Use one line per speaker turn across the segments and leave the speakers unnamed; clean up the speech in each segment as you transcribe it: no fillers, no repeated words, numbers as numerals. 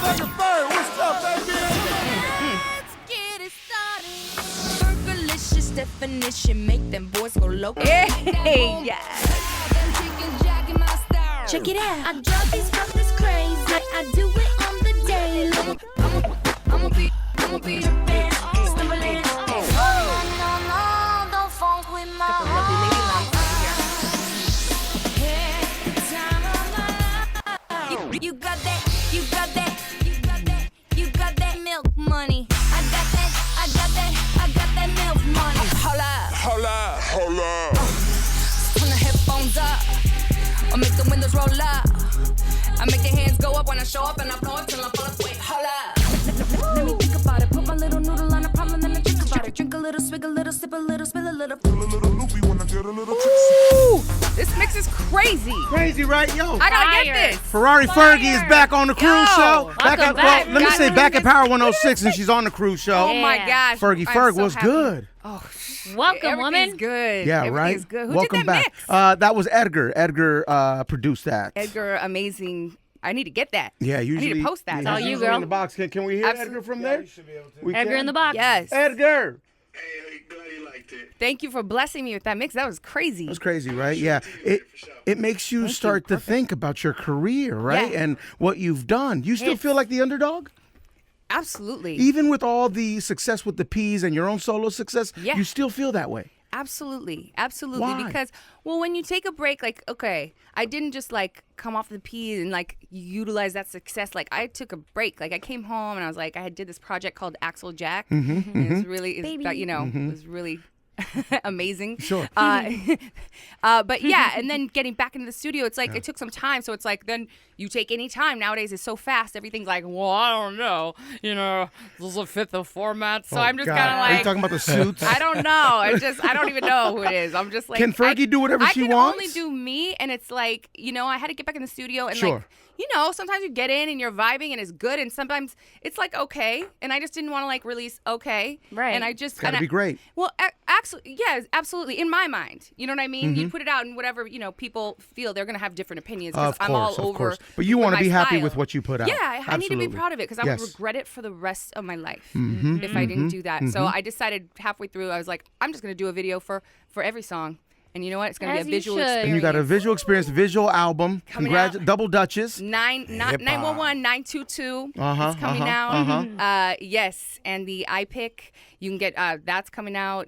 Fergie, what's up, baby?
Let's get it started. Fergalicious definition, make them boys go loco. Hey, yeah. Check it out. I drive these fuckers crazy. I do it on the daily. I'ma be the best. Stumbling. No, don't funk with my heart. You got that milk money. I got that milk money. Hold up. Turn the headphones up. I make the windows roll up. I make the hands go up when I show up and I blow it till I fall asleep. Hold up. Let me think about it. Put my little noodle on a problem and I drink about it. Drink a little, swig a little, sip a little, spill a little. Feel a little loopy when I get a little tipsy. This mix is crazy.
Crazy, right? Yo.
I gotta get this.
Ferrari Fergie is back on the cruise show. Back at Power 106, and she's on the cruise show.
Oh my gosh.
Fergie was good.
Oh,
welcome, woman.
Everything's good.
Yeah,
Everything's
right.
good. Who
Welcome
did that
back.
mix?
That was Edgar. Edgar produced that.
Edgar, amazing. I need to get that.
Yeah, usually.
I need to post that.
It's all you,
usually
girl.
In the box. Can we hear Edgar from there?
Edgar in the box.
Yes.
Edgar.
Hey, glad you liked it.
Thank you for blessing me with that mix. That was crazy.
That was crazy, right? Yeah. It makes you start to think about your career, right?
Yeah.
And what you've done. You still feel like the underdog?
Absolutely.
Even with all the success with the P's and your own solo success,
Yeah.
you still feel that way.
Absolutely.
Why?
Because, well, when you take a break, like, okay, I didn't just like come off the P's and like utilize that success. Like, I took a break. Like, I came home and I was like, I did this project called Axel Jack. And it's really, it was really amazing.
Sure.
But yeah, and then getting back into the studio, it's like it took some time. So it's like then you take any time. Nowadays it's so fast. Everything's like, well, I don't know. Does it fit the format? So I'm just kind of like.
Are you talking about the suits?
I don't know. I don't even know who it is. I'm just like.
Can Fergie do whatever she wants?
I can only do me, and it's like, I had to get back in the studio and
Sure.
like, sometimes you get in and you're vibing and it's good, and sometimes it's like okay, and I just didn't want to like release okay,
Right.
And I just
It's gotta be great.
Well, actually, yeah, absolutely. In my mind, you know what I mean. You put it out, and whatever people feel, they're gonna have different opinions because I'm all over.
Of course. But you want to
my
be happy
style.
with what you put out.
Yeah, I need to be
Absolutely.
proud of it because I
Yes.
would regret it for the rest of my life if I didn't do that. So I decided halfway through, I was like, I'm just gonna do a video for every song. And you know what? It's going to
As
be a
you
visual
should.
experience.
And you got a visual experience, visual album.
Coming out.
Double Dutchess.
911 922.
Uh-huh,
It's coming out. Yes, and the iPick, you can get that's coming out.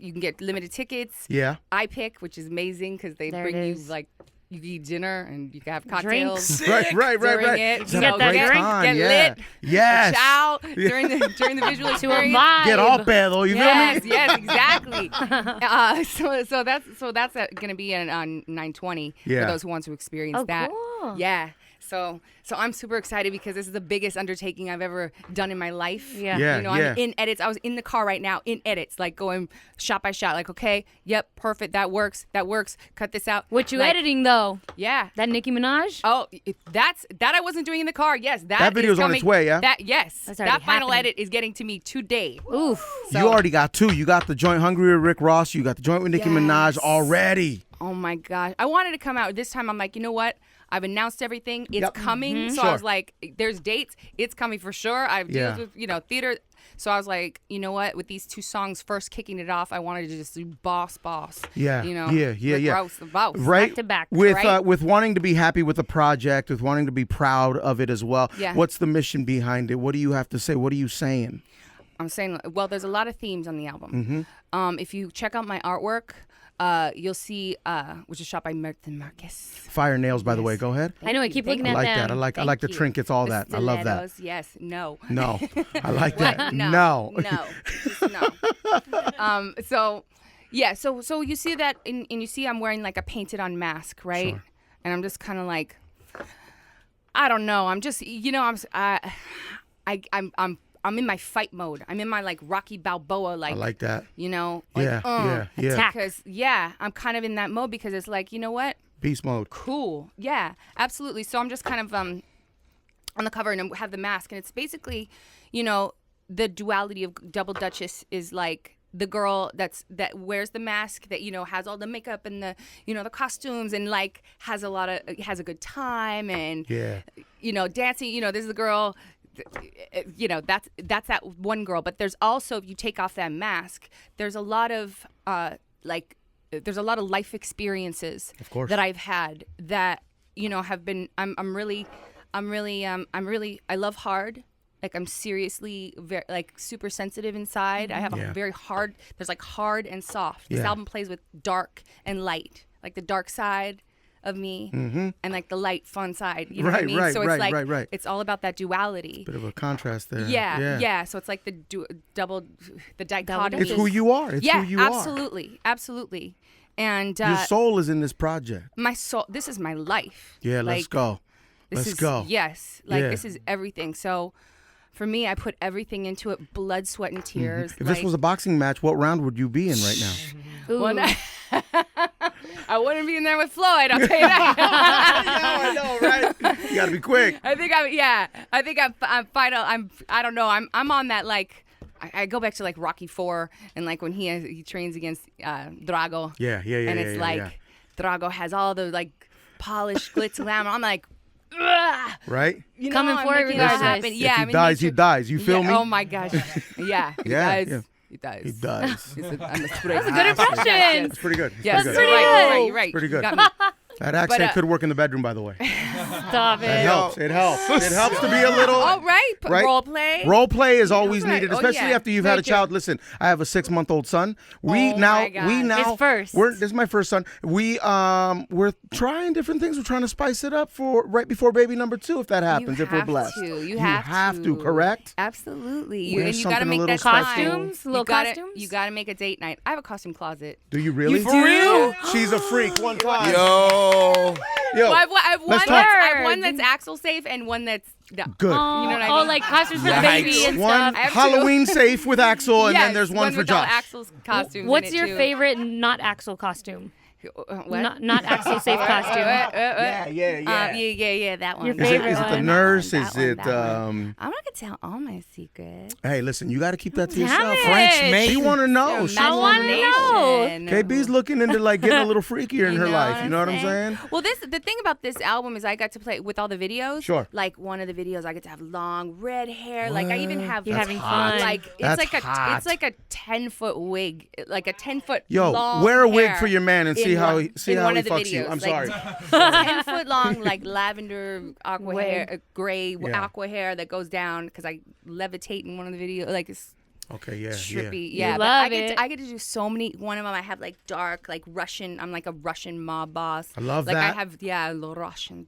You can get limited tickets.
Yeah.
iPick, which is amazing because they
There
bring
it
you
is.
like you can eat dinner and you can have cocktails.
Drinks.
Right.
During it,
It's
you
a
know,
great
get
time.
lit.
Yes.
Chow during the visual
To a
experience.
vibe.
Get all pedo, you
Yes,
feel me?
yes, exactly. So that's going to be on 920
Yeah.
for those who want to experience
Oh,
that.
cool.
Yeah. So I'm super excited because this is the biggest undertaking I've ever done in my life.
Yeah.
Yeah.
I'm in edits. I was in the car right now in edits, like going shot by shot. Like, okay, yep, perfect. That works. Cut this out.
What you
Like,
editing though?
Yeah.
That Nicki Minaj?
Oh, that I wasn't doing in the car. Yes,
That video's
is
on
coming.
its way, yeah?
That's already
That final
happening.
edit is getting to me today.
Oof.
You already got two. You got the joint Hungry with Rick Ross. You got the joint with Nicki Minaj
Yes.
already.
Oh my gosh. I wanted to come out. This time I'm like, you know what? I've announced everything. It's
Yep.
coming. So
Sure.
I was like, there's dates. It's coming for sure. I've
Yeah.
deals with, theater. So I was like, you know what? With these two songs first kicking it off, I wanted to just do boss.
Yeah.
Rick Ross, the boss.
Right.
Back to back,
With
right?
with wanting to be happy with the project, with wanting to be proud of it as well.
Yeah.
What's the mission behind it? What do you have to say? What are you saying?
I'm saying, well, there's a lot of themes on the album.
Mm-hmm.
If you check out my artwork, you'll see, which is shot by Merton Marquez.
Fire nails, by the way. Go ahead.
I know. I keep looking
I
at
like
them.
that. I like the
you.
trinkets, all that. I love that.
Stilettos, yes. No.
No, I like that.
What?
No.
Just no. So you see that, and you see I'm wearing like a painted on mask, right?
Sure.
And I'm just kind of like, I don't know. I'm just, I'm in my fight mode. I'm in my like Rocky Balboa, like.
I like that.
Like,
Yeah.
Attack.
Because I'm kind of in that mode because it's like, you know what?
Beast mode.
Cool. Yeah, absolutely. So I'm just kind of on the cover and I have the mask, and it's basically, the duality of Double Dutchess is like
the girl that wears the mask, that has all the makeup and the the costumes, and like has a good time, and dancing. This is the girl. That's that one girl. But there's also, if you take off that mask, there's a lot of there's a lot of life experiences,
of course,
that I've had that have been. I love hard. Like, I'm seriously very, like, super sensitive inside. I have a very hard. There's like hard and soft. This album plays with dark and light, like the dark side of me and like the light, fun side. You know what I mean? So it's like it's all about that duality.
Bit of a contrast there.
Yeah. So it's like the dichotomy.
It's who you are. It's who you are.
Absolutely. And
your soul is in this project.
My soul. This is my life.
Yeah, let's go. Let's go.
Yes, this is everything. So. For me, I put everything into it, blood, sweat, and tears.
If this was a boxing match, what round would you be in right now?
I wouldn't be in there with Floyd, I'll tell you that.
I know, right? You gotta be quick.
I think I'm final. I don't know. I'm on that, like, I go back to like Rocky IV, and like when he trains against Drago.
Yeah.
And it's Drago has all the like polished glitz and glamour. I'm like, ugh.
Right?
Coming for it regardless.
Yeah,
if he dies, you feel me?
Oh my gosh. Yeah. He dies.
He does.
That's a good impression.
That's pretty good.
Yes,
pretty
good.
You're right.
Pretty good.
You got me. That accent could work in the bedroom, by the way.
Stop it.
It helps. It helps to be a little.
Oh, right. Role play.
Role play is always needed,
Oh,
especially
yeah.
after you've had a child. Listen, I have a 6-month-old son.
My God.
His first.
This is my first son. We're trying different things. We're trying to spice it up for right before baby number 2, if that happens, if we're blessed.
You have to.
Correct?
Absolutely.
Wear
And you got to
something a
make
little
that
costumes,
time.
little costumes.
You got to make a date night. I have a costume closet.
Do you really?
You For real?
She's a freak. One time.
Yo.
Well, I have
let's
one that's axle safe and one that's
Good.
You know what I mean?
like costumes for the baby and
One
stuff.
Halloween safe with Axel, and then there's one for
with all
Josh.
Axel's costumes.
What's
in
your
it, too.
favorite not Axel costume?
What?
Not Axel safe costume.
Yeah, that one.
Your
Is it
favorite
the
one?
nurse?
That
Is
one,
it?
that one. I'm not gonna tell all my secrets.
Hey, listen, you got to keep that to
Damn
yourself.
it.
French maid.
She want to know. She
I
wanna
wanna know.
KB's looking into like getting a little freakier in her life. You know what I'm saying?
Well, the thing about this album is I got to play with all the videos.
Sure.
Like one of the videos, I get to have long red hair. Like I even have.
You're having fun.
Like
That's
it's
hot.
like a 10-foot wig, like a 10-foot.
Yo,
long
wear a wig
hair
for your man and see
in
how
one-
he
in one of the
fucks you.
videos.
I'm
Like,
sorry.
10-foot long, like lavender aqua
Wig.
hair, gray
Yeah.
aqua hair that goes down because I levitate in one of the videos. Like it's
Okay, yeah,
trippy.
yeah.
Yeah, but
love
I get to do so many. One of them I have like dark, like Russian. I'm like a Russian mob boss.
I love
like
that.
I have the Russian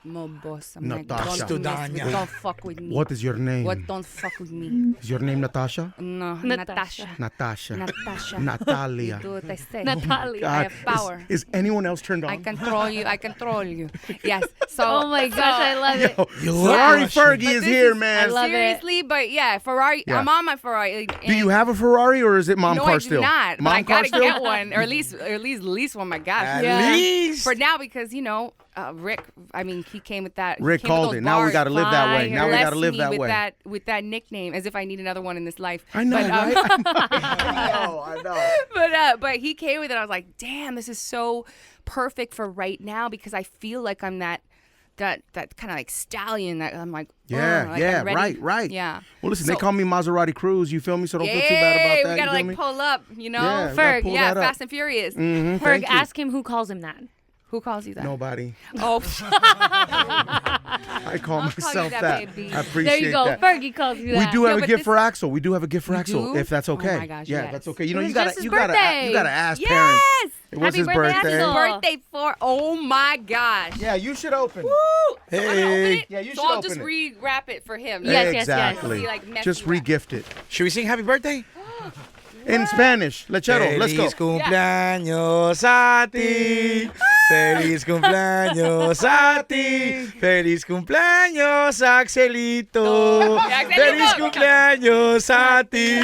mob boss. I'm like,
Natasha.
don't mess with, don't fuck with me.
What is your name?
What? Don't fuck with me.
Is your name Natasha?
No,
Natasha.
Natasha.
Natasha. Natalia.
Do what I say.
Natalia.
I have power.
Is anyone else turned on?
I control you. I control you. Yes. So.
Oh my gosh, I love it.
Ferrari Fergie is
this
here,
is-
man.
I love it.
Seriously, but yeah, Ferrari.
Yeah.
I'm on my Ferrari.
Do you have a Ferrari or is it mom
No,
car
I do
still?
not. But
Mom
I
car
gotta
still?
get one, or at least one. My gosh.
At least.
For now, because Rick. I mean, he came with that.
Rick
he came with
called
those
it. Now we
bars.
got to live that way.
Fire.
Now we got to
Blessed
live
me
that
with
way.
with that nickname, as if I need another one in this life.
I know,
but,
right? I know.
But he came with it. I was like, damn, this is so perfect for right now because I feel like I'm that kind of like stallion that I'm like,
Yeah,
like
yeah,
I'm ready.
right.
Yeah.
Well, listen,
So-
they call me Maserati Cruz. You feel me? So don't feel too bad about that.
We gotta
you feel
like
me?
pull up, you know.
Yeah, we gotta
Ferg,
pull
Yeah,
that up.
Fast and Furious.
Mhm,
Ferg,
thank you.
ask him who calls him that.
Who calls you that?
Nobody.
Oh,
I call
I'll call
myself
you that,
that.
baby.
I appreciate
There you go.
that.
Fergie calls you
We
that.
do have a
but
gift
this-
for Axel. We do have a gift for
You
Axel,
do?
if that's okay.
Oh my gosh,
yeah,
yes.
that's okay. You know,
It
you
was
gotta
just his
you gotta
birthday.
ask
yes.
parents. It was
Happy
his
birthday,
birthday.
Axel.
Birthday for. Oh my gosh.
Yeah, you should open.
Woo! So I'm gonna open
Hey.
it?
Yeah, you
so
should
I'll
open
just
it.
re-wrap it for him.
Yes, yes, yes.
Exactly.
Be like messy
Just
wrap.
re-gift it.
Should we sing happy birthday?
In Spanish. Lechero, let's go.
Feliz cumpleaños a ti. Feliz cumpleaños a ti. Feliz cumpleaños, Axelito. Feliz cumpleaños a ti.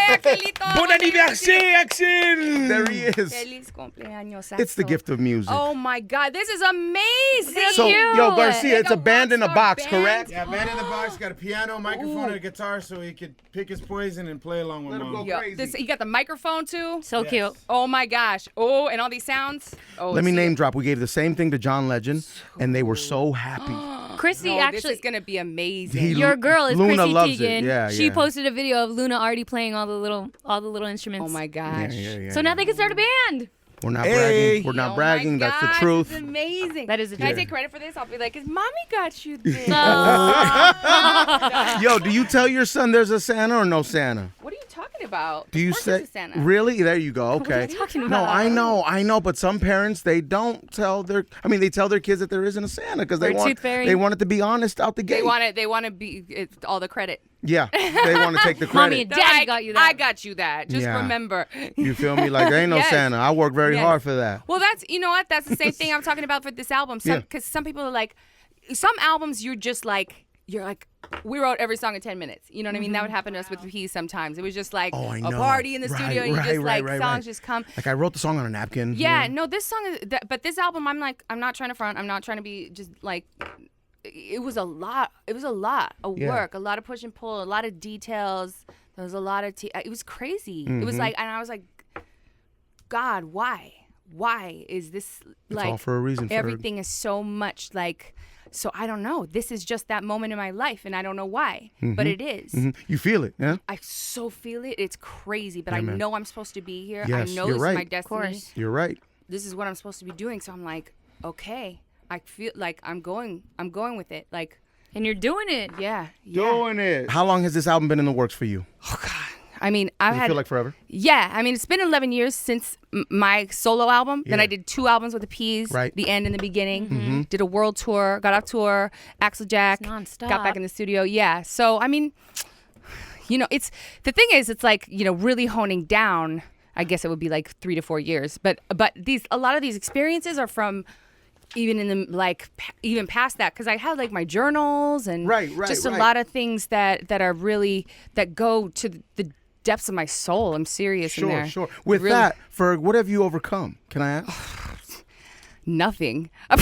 Axelito.
Bon anniversaire, Axel.
There he is.
Feliz cumpleaños,
It's the
Axel.
gift of music.
Oh my God, this is amazing.
So, yo, Garcia, it's a
Like
band in a
rockstar
box,
band.
correct?
Yeah, man in the box, got a piano, microphone,
Ooh.
and a guitar so he could pick his poison and play along with
Let him
mom.
go.
Yo,
Crazy.
you got the microphone too.
So cute.
Oh my gosh. Oh, and all these sounds. Oh,
Let me
see
name
it.
drop. We gave the same thing to John Legend, and they were so happy.
Chrissy
No,
actually.
this is gonna be amazing.
He-
Your girl is
Luna
Chrissy
loves it.
Teigen.
Yeah,
She
yeah.
posted a video of Luna already playing all the little instruments.
Oh my
Yeah,
gosh.
yeah, yeah.
So now they can start a band.
We're not
Hey.
bragging. We're not
Oh
bragging.
my
That's the
gosh,
truth.
It's amazing.
That is the
Can I
truth.
take credit for this? I'll be like, "Cause mommy got you this."
Yo, do you tell your son there's a Santa or no Santa?
What are you talking about?
Do you
Of course
say
there's a Santa.
really? There you go. Okay.
are you talking
No,
about?
I know, but some parents they don't tell their. I mean, they tell their kids that there isn't a Santa because they
Or a
want
tooth fairy.
they want it to be honest out the gate.
They want to be all the credit.
Yeah, they want to take the
Mommy and
credit.
Daddy got you that.
I got you that. Just
Yeah.
remember.
You feel me? Like there ain't no
Yes.
Santa. I work very
Yes.
hard for that.
Well, that's you know what? That's the same thing I'm talking about for this album.
Yeah.
Because some people are like, some albums you're like, we wrote every song in 10 minutes. You know what I mean? That would happen to us with Peas sometimes. It was just like
Oh, I
a
know.
party in the
Right,
studio, and you
right,
just
right,
like
right,
songs
right.
just come.
Like I wrote the song on a napkin.
Yeah,
you know?
no, this song is, but this album, I'm not trying to front. I'm not trying to be just like, it was a lot. It was a lot of
Yeah.
work, a lot of push and pull, a lot of details. There was a lot of, it was crazy. It was like, and I was like, God, why? Why is this like,
all for a reason, Ferg.
everything is so much like, so I don't know. This is just that moment in my life, and I don't know why, but it is.
Mhm. You feel it, yeah?
I so feel it. It's crazy, but
Yeah,
I
man.
know I'm supposed to be here.
Yes,
I know
you're
this
right.
is my
Of
destiny.
course.
You're right.
This is what I'm supposed to be doing. So I'm like, okay, I feel like I'm going with it. Like,
And you're doing it.
yeah.
Doing it. How long has this album been in the works for you?
I mean, I've
Does it
had,
feel like forever?
yeah. I mean, it's been 11 years since my solo album. Then
Yeah.
I did 2 albums with the Peas,
Right.
the end and the beginning. Did a world tour, got off tour, Axel Jack,
It's nonstop.
got back in the studio. Yeah. So I mean, you know, it's the thing is, it's like, you know, really honing down. I guess it would be like 3 to 4 years, but a lot of these experiences are from even in the like even past that, because I had like my journals and
Right,
just a
right.
lot of things that are really that go to the depths of my soul. I'm serious in there.
Sure. With
Really-
that, Ferg, what have you overcome? Can I ask?
Nothing. I'm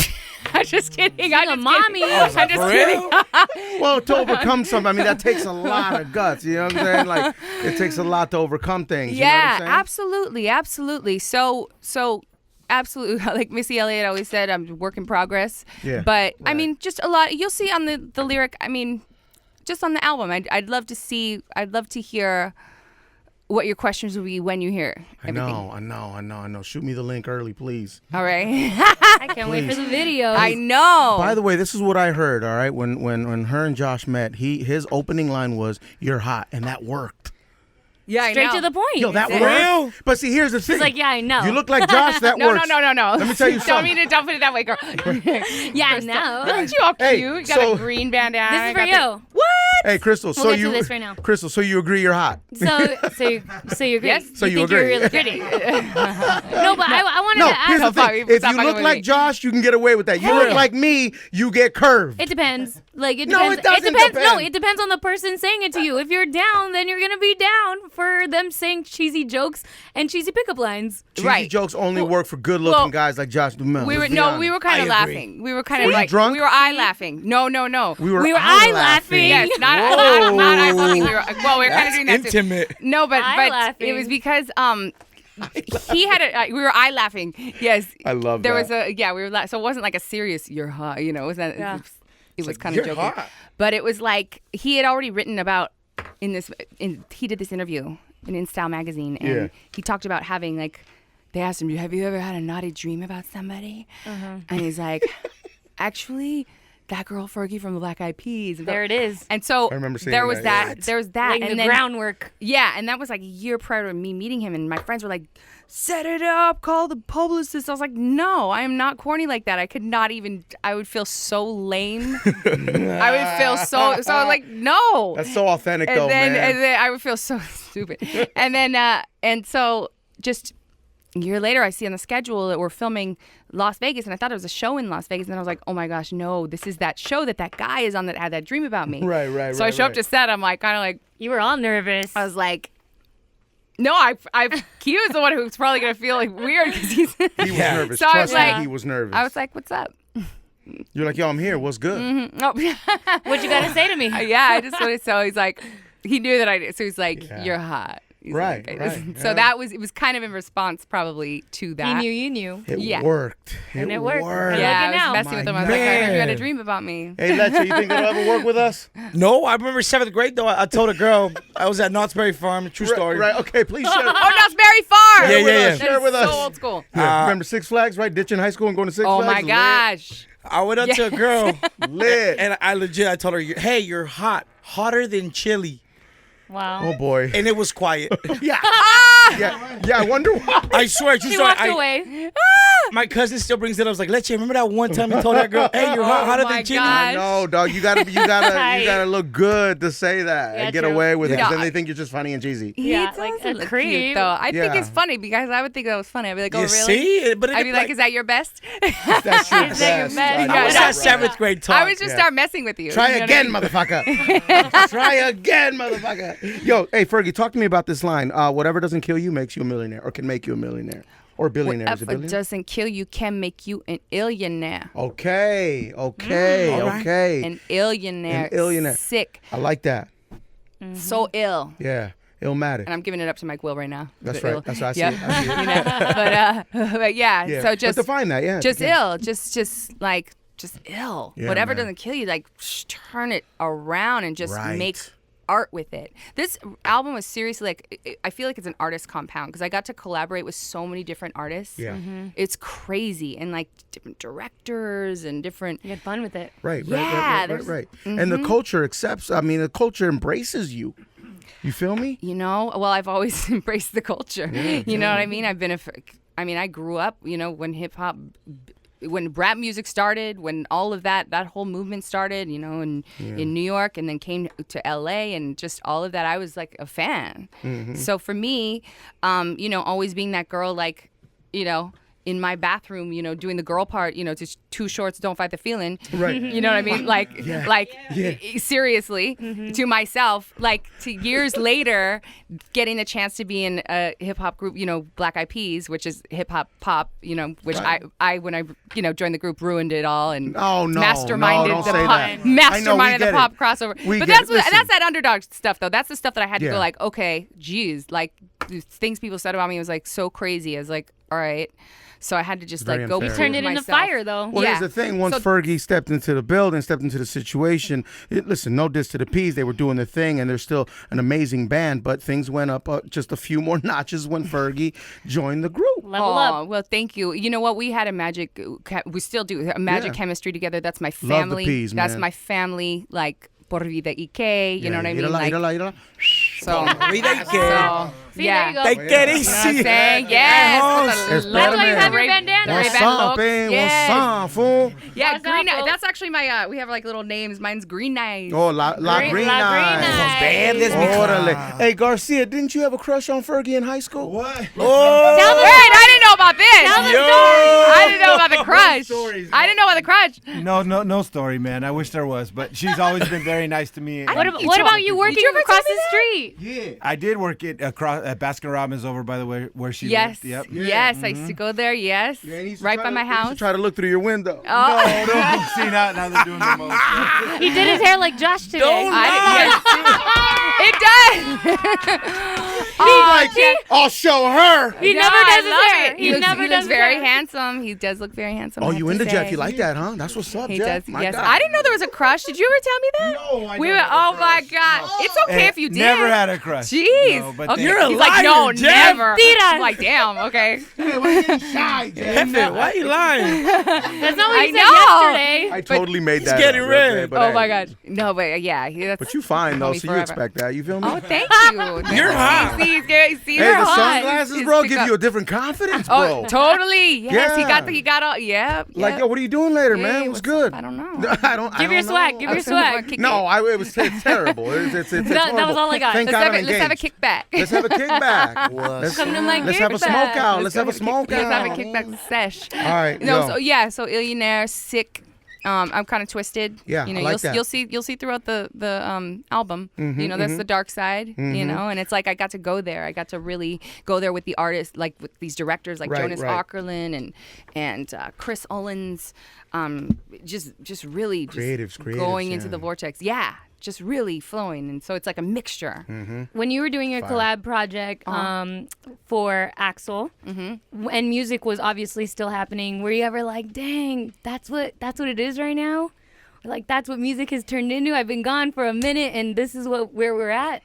just kidding. I'm
a
just
mommy.
kidding. I'm just kidding.
Well, to overcome something, I mean, that takes a lot of guts. You know what I'm saying? Like, it takes a lot to overcome things. You know what
Yeah,
I'm saying?
absolutely. So absolutely, like Missy Elliott always said, I'm a work in progress.
Yeah.
But I mean, just a lot. You'll see on the lyric. I mean, just on the album. I'd love to see. I'd love to hear what your questions will be when you hear everything.
I know. Shoot me the link early, please.
All right.
I can't wait for the video.
I know.
By the way, this is what I heard, all right? When her and Josh met, his opening line was, "You're hot," and that worked.
yeah, I
Straight
know.
to the point.
Yo, that
Real?
worked. But see, here's the thing.
like, yeah, I know.
You look like Josh, that
No,
works.
no.
Let me tell you something.
Don't put it that way, girl.
Yeah, I know.
Aren't you all cute?
Hey,
You got
so-
a green bandana.
This is for
got
you.
What?
Hey, Crystal,
We'll get to this right now.
Crystal, so you agree you're hot?
So you agree?
Yes.
So you
think you're
agree.
really pretty? No, but I wanted
No,
to
here's
ask.
the thing. If
Stop
you
fucking
look
with
like
me.
Josh, you can get away with that. You look
yeah.
like me, you get curved.
It depends. Like it
No,
depends.
it doesn't
depends. No,
depend.
it depends on the person saying it to you. If you're down, then you're gonna be down for them saying cheesy jokes and cheesy pickup lines.
Cheesy
Right.
jokes only
Well-
work for good-looking
well,
guys like Josh Duhamel.
We were
Let's be
no,
honest.
we were kind
I
of
agree.
laughing. We were kind
Were
of
you
like
drunk?
we were eye laughing. No.
We were
eye
eye
laughing.
Yes, not
Whoa.
eye fucking. We were kind of doing that too.
Intimate.
No, but
Eye
it
laughing.
was because he had a we were eye laughing. Yes,
I love
there
that.
was a we were so it wasn't like a serious you're hot. You know, it was that
Yeah.
it was
like,
kind of
"You're
joking.
hot."
But it was like he had already written about he did this interview in Style magazine, and
Yeah.
he talked about having like they asked him, have you ever had a naughty dream about somebody? And he's like, actually, that girl Fergie from the Black Eyed Peas.
There it is.
And so
I remember seeing
there was
that.
that. There was that.
Laying
and
the
then,
groundwork.
yeah, and that was like a year prior to me meeting him, and my friends were like, set it up, call the publicist. I was like, no, I am not corny like that. I could not even, I would feel so lame. I would feel so I was like, no.
That's so authentic, though,
and then
man.
I would feel so stupid. And then, and so just a year later, I see on the schedule that we're filming Las Vegas, and I thought it was a show in Las Vegas, and then I was like, oh my gosh, no, this is that show that guy is on that had that dream about me.
Right.
So I show up to set, I'm like, kind of like,
You were all nervous.
I was like, no, he was the one who's probably gonna feel like weird because
He was nervous.
So I was
Trust me,
like-
he was nervous.
I was like, what's up?
You're like, yo, I'm here. What's good?
Oh,
What'd you gotta say to me?
yeah, I just wanted. So he's like, he knew that I did. So he's like, you're hot. He's
Right,
like,
right,
So it was kind of in response probably to that.
You knew.
It
Yeah.
worked.
And it worked. And
Yeah,
look at
I
now.
was messing with him. I was
My
like, I heard you had a
man.
dream about me.
Hey, Lecha, you think it'll ever work with us?
No, I remember 7th grade though. I told a girl I was at Knott's Berry Farm. True story.
Right, okay, please share.
Oh, no, it's very far.
Yeah, yeah, yeah.
Share with us.
So old school.
Yeah, remember Six Flags, right? Ditching high school and going to Six
Oh
Flags?
my gosh.
I went up to a girl
Lit.
and I told her, hey, you're hot. Hotter than chili.
Wow.
Oh boy.
And it was quiet.
Yeah, I wonder why.
I swear, true
She
story.
walked away.
My cousin still brings it up. I was like, Leche, remember that one time you told that girl, hey, you're hotter
my
than chili?
God.
No, dog, you gotta look good to say that
Yeah,
and get
true.
away with it, because
Yeah.
then they think you're just funny and cheesy.
Yeah,
He
like
doesn't
a
look
creep.
cute, though. I think
Yeah.
it's funny because I would think that was funny. I'd be like, oh,
You
really?
see? But
I'd be like, is that your best?
That's your
Is that your
best.
best?
Right,
I was
right,
at
right.
7th grade talk.
I would just start messing with you.
Try
You know what I
again,
mean?
motherfucker. Try again, motherfucker. Yo, hey, Fergie, talk to me about this line. Whatever doesn't kill you makes you a millionaire, or can make you a millionaire. Or billionaire. Is it
Whatever
billionaire?
doesn't kill you can make you an illionaire.
Okay.
All right.
An illionaire.
An illionaire.
Sick.
I like that.
So ill.
Yeah. Illmatic.
And I'm giving it up to Mike Will right now.
That's
The
right.
ill.
That's right. I see
Yep.
it. I see it.
You know, but yeah,
Yeah.
so just
but define that, yeah.
just
Yeah.
ill, just ill.
Yeah,
Whatever
man.
doesn't kill you, like turn it around and just
Right.
make art with it. This album was seriously like, I feel like it's an artist compound because I got to collaborate with so many different artists.
Yeah.
It's crazy, and like different directors and different.
You had fun with it.
Right,
Yeah,
right.
there's-
And the culture accepts, the culture embraces you. You feel me?
You know, well, I've always embraced the culture. You know what I mean? I grew up, when hip hop, when rap music started, when all of that whole movement started, in New York, and then came to LA, and just all of that, I was like a fan. So for me, always being that girl, like, in my bathroom, doing the girl part, just too shorts, don't fight the feeling.
Right.
You know what I mean? Seriously, to myself, like to years later, getting a chance to be in a hip hop group, Black Eyed Peas, which is hip hop pop, which
Right.
I when I joined the group, ruined it all and
Oh, no,
masterminded
no, don't
the
say
pop,
that. I know, we
masterminded
get
the
it.
pop crossover.
We
But
get it.
that's
Listen.
that underdog stuff though. That's the stuff that I had to
Yeah.
go like, okay, geez, like the things people said about me was like so crazy. I was like, all right. So I had to just
Very
like go
unfair.
prove
Turned it into
myself.
fire, though.
Well,
Yeah.
here's the thing. Once
So-
Fergie stepped into the building, stepped into the situation, listen, no diss to the Peas. They were doing their thing, and they're still an amazing band, but things went up just a few more notches when Fergie joined the group.
Level
Aw,
up.
well, thank you. You know what? We had we still do a magic
Yeah.
chemistry together. That's my
Love the
family.
Peas,
That's
man.
my family, like por vida y que, you know what I mean? Like, so,
See,
yeah.
there you go.
Take it
You know what I'm
easy.
saying? Yes.
It's
That's why you have your
Ray-
bandana.
Ray-
What's
Ray-Ban
up,
look.
eh?
Yes.
What's up, fool?
Yeah,
What's
Green
up,
Eye.
folks?
That's actually my, we have like little names. Mine's Green Eyes.
Oh, La
Green-
Green
La Green
Eyes.
Eyes.
Verdes, mi
Órale.
hija.
Hey, Garcia, didn't you have a crush on Fergie in high school?
What?
Oh,
Tell the
Wait, I didn't know about this.
Tell the
yo.
I didn't know about the crush.
stories,
I didn't know about the crush.
No story, man. I wish there was, but she's always been very nice to me.
What about you working
you ever
across
tell me
the street?
Yeah, I did work at Baskin Robbins over by the way where she
Yes.
lived. Yep.
Yes, I used to go there. Yes.
Yeah, and he used to
Right
try
by
to-
my
he used to
house.
try to look through your window.
Oh.
No, see now they're doing the most.
He did his hair like Josh today.
Don't
It does.
I'll show her.
He
Yeah,
never
I
does his
love
hair.
it.
He never
he
does
looks
his
very
hair.
handsome. He does look very handsome.
Oh,
I have
you
to
into Jeff?
say.
You like that, huh? That's what's up,
He
Jeff.
does.
My
Yes.
God.
I didn't know there was a crush. Did you ever tell me that?
No, I
We
never
were.
had a
Oh my
crush.
God. It's okay if you did.
Never had a crush.
Jeez.
No, but
Okay.
You're a
He's like, no,
liar, Jeff.
never.
Mentiras.
I'm like, damn. Okay.
Hey, why you getting shy, Jeff?
Jefe, why are you lying?
That's not what
I
he said
know.
yesterday.
I totally made that.
getting
up,
red.
okay, but
Oh
hey.
my God. No, but yeah. That's,
But you fine though,
me
so you
forever.
expect that. You feel me?
Oh, thank you.
You're hot.
See, See,
Hey,
they're
the
hot.
sunglasses,
Just
bro,
pick
give
up.
you a different confidence, bro.
Oh, totally. Yes,
Yeah.
he got all. Yep.
Like, yo, what are you doing later,
Hey,
man? What's
what's
good?
up? I don't know.
I don't.
Give your swag. Give your swag.
Kick
No,
it.
it's terrible. It's
That was
horrible.
all I got.
Thank
Let's
God
have,
I'm
let's have a
engaged.
kickback.
Let's have a kickback.
Was.
Come to my
Let's have a
kickback.
smoke out. Let's have a smoke
Let's have a
out.
kickback sesh.
All right.
No,
yo.
so yeah, so Illionaire, Sick. I'm kind of twisted.
Yeah,
you know,
I like that.
you'll see throughout the album. You know, that's the dark side. You know, and it's like I got to go there. I got to really go there with the artists, like with these directors, like
Right,
Jonas
right.
Ockerlund and Chris Owens. Just really just
Creatives,
going into
yeah.
the vortex. Yeah, just really flowing, and so it's like a mixture.
When you were doing your collab project for Axel, and music was obviously still happening, were you ever like, dang, that's what it is right now? Or like, that's what music has turned into? I've been gone for a minute, and this is where we're at?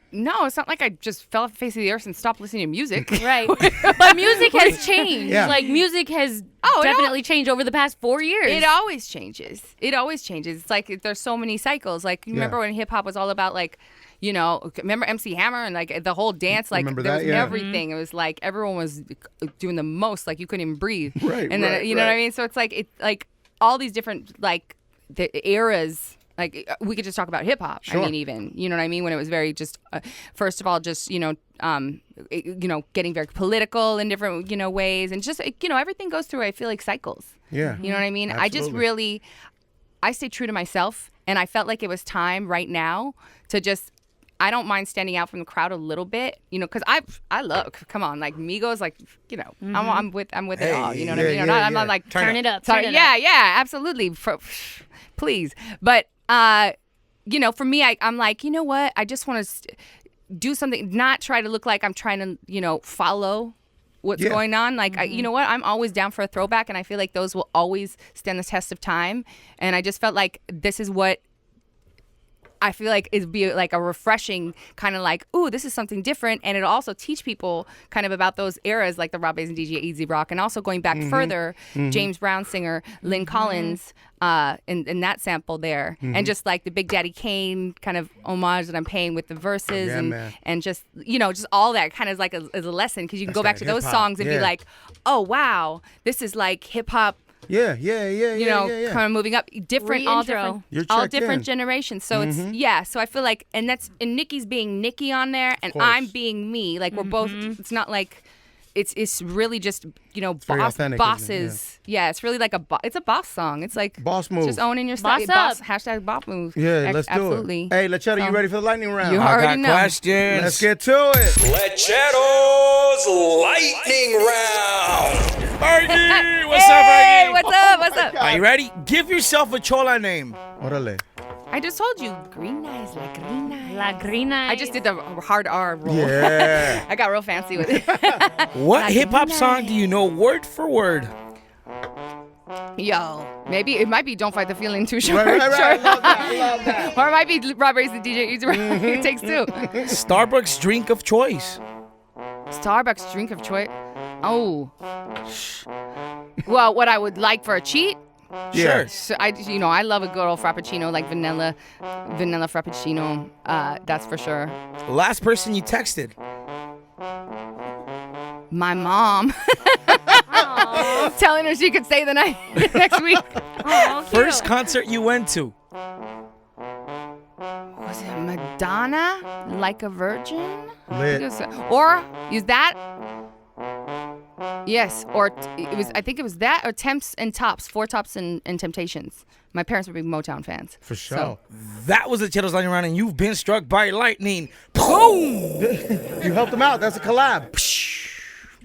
No, it's not like I just fell off the face of the earth and stopped listening to music.
Right. But music has changed.
Yeah.
Like, music has
Oh, it
definitely changed over the past 4 years.
It always changes. It always changes. It's like there's so many cycles. Like, you remember when hip hop was all about, like, you know, remember MC Hammer and like the whole dance, like
Remember
there
that?
was
Yeah.
everything. It was like everyone was doing the most, like you couldn't even breathe.
Right,
and then
right,
you know what I
right.
mean? So it's like all these different like the eras. Like we could just talk about hip hop.
Sure.
I mean, even you know what I mean when it was very just first of all just getting very political in different ways, and just everything goes through. I feel like cycles.
Yeah.
You know what I mean? I just
Absolutely.
really, I stay true to myself, and I felt like it was time right now to just. I don't mind standing out from the crowd a little bit, because I love. Come on, like Migos, like I'm with it all. You know what I mean? I'm not like
Turn it up.
Sorry,
Turn it
yeah,
up.
yeah, absolutely. Please, but for me, I'm like, you know what? I just want to do something, not try to look like I'm trying to, follow what's
Yeah.
going on. Like, you know what? I'm always down for a throwback, and I feel like those will always stand the test of time. And I just felt like this is what I feel like it'd be like a refreshing kind of like, ooh, this is something different. And it'll also teach people kind of about those eras, like the Rob Bass and DJ Easy Rock. And also going back further, James Brown singer, Lynn Collins, in that sample there. And just like the Big Daddy Kane kind of homage that I'm paying with the verses
Yeah, man.
and just, just all that kind of like as a lesson. Because you can go back
that
to those
hip-hop,
songs and be
yeah.
like, oh, wow, this is like hip hop.
Yeah.
Kind of moving up, different, all
Re-intro.
different,
You're
all
checked
different
in.
generations. So it's so I feel like, and Nikki's being Nikki on there, and
course.
I'm being me. Like we're both. It's not like it's really just
very
boss,
authentic, isn't it?
bosses. Yeah, it's really like it's a boss song. It's like
Boss move.
just owning your style.
Boss up.
Hashtag boss move.
Yeah, let's do
absolutely.
it. Hey, Lechetta, you
So-
ready for the lightning round?
You
I
already
got
know.
questions.
Let's get to it.
Lecheto's lightning round.
Fergie, what's up,
Hey,
Fergie?
what's up? What's up?
Are you ready? Give yourself a Chola name.
Orale.
I just told you, green eyes, like green eyes.
La Grina.
I just did the hard R roll.
Yeah.
I got real fancy with it.
What hip hop song do you know word for word?
Yo, maybe it might be "Don't Fight the Feeling" too short.
Right.
short.
Love that.
Or it might be Rob Bass and DJ Easy Rock. It takes two.
Starbucks drink of choice.
Starbucks drink of choice. Oh. Well, what I would like for a cheat.
Yeah.
So I love a good old frappuccino, like vanilla frappuccino. That's for sure.
Last person you texted.
My mom, telling her she could stay the night next week.
Aw, cute.
First concert you went to.
Was it Madonna, Like a Virgin?
Lit.
Or use that. Yes, or I think it was that or Temps and Tops, Four Tops and Temptations. My parents were big Motown fans.
For sure.
So,
That was the Cheetos lightning round, and you've been struck by lightning. Boom!
You helped them out. That's a collab.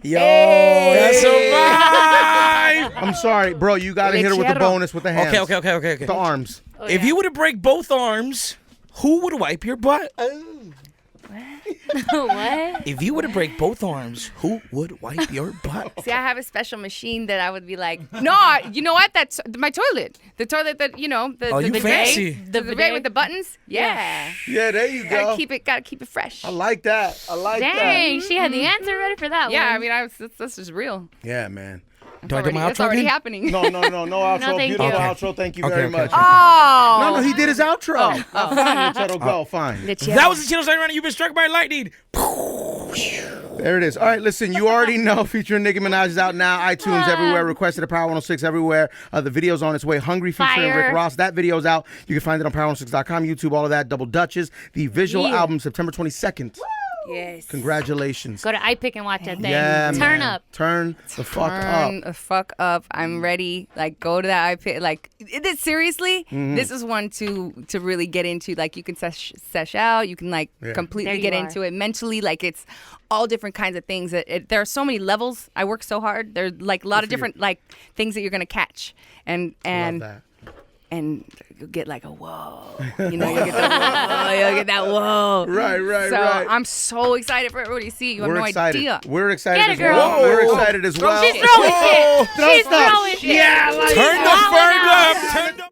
Yo, that's a vibe.
I'm sorry, bro. You got to hit her with the
Lechero.
bonus with the hands.
Okay.
The arms.
If you were to break both arms, who would wipe your butt?
What?
If you were to break both arms, who would wipe your butt?
see, I have a special machine that I would be like, no, you know what? That's my toilet. The toilet that the
Oh, you
bidet.
fancy.
The bidet
bidet?
with the buttons. Yeah.
Yeah, there you go.
Gotta keep it fresh.
I like that. I like
Dang, she had the answer ready for that
Yeah,
one.
I mean, that's just real.
that. Yeah, man.
Do I do my
It's
outro
already
again?
happening.
No outro.
thank
Beautiful
you.
outro. Thank you
Okay,
very
okay,
much.
okay.
Oh.
No, he did his outro. Fine, Lechero, go. Fine.
That was the Cheetos lightning round, and you've been struck by lightning.
There it is. All right, listen, you already know featuring Nicki Minaj is out now. iTunes everywhere, requested at Power 106 everywhere. The video's on its way. Hungry featuring
Fire.
Rick Ross. That video's out. You can find it on Power106.com, YouTube, all of that. Double Dutchess, the visual album, September 22nd.
Yes.
Congratulations.
Go to iPic and watch that thing.
Yeah,
Turn
man.
up.
Turn the fuck
Turn
up.
the fuck up. I'm ready. Like, go to that iPad. Like, seriously, this is one to really get into. Like, you can sesh out. You can, like, completely
There you
get
are.
into it mentally. Like, it's all different kinds of things. There are so many levels. I work so hard. There's, like, a lot of different, like, things that you're going to catch.
Love that.
And you'll get like a whoa. You know, you'll get that whoa. You'll get that whoa.
Right.
So I'm so excited for everybody to see. You have
We're
no
excited.
idea.
We're excited
Get it,
as
girl.
well. We're excited as well.
She's throwing shit. She's throwing shit.
Turn the ferg up. Turn the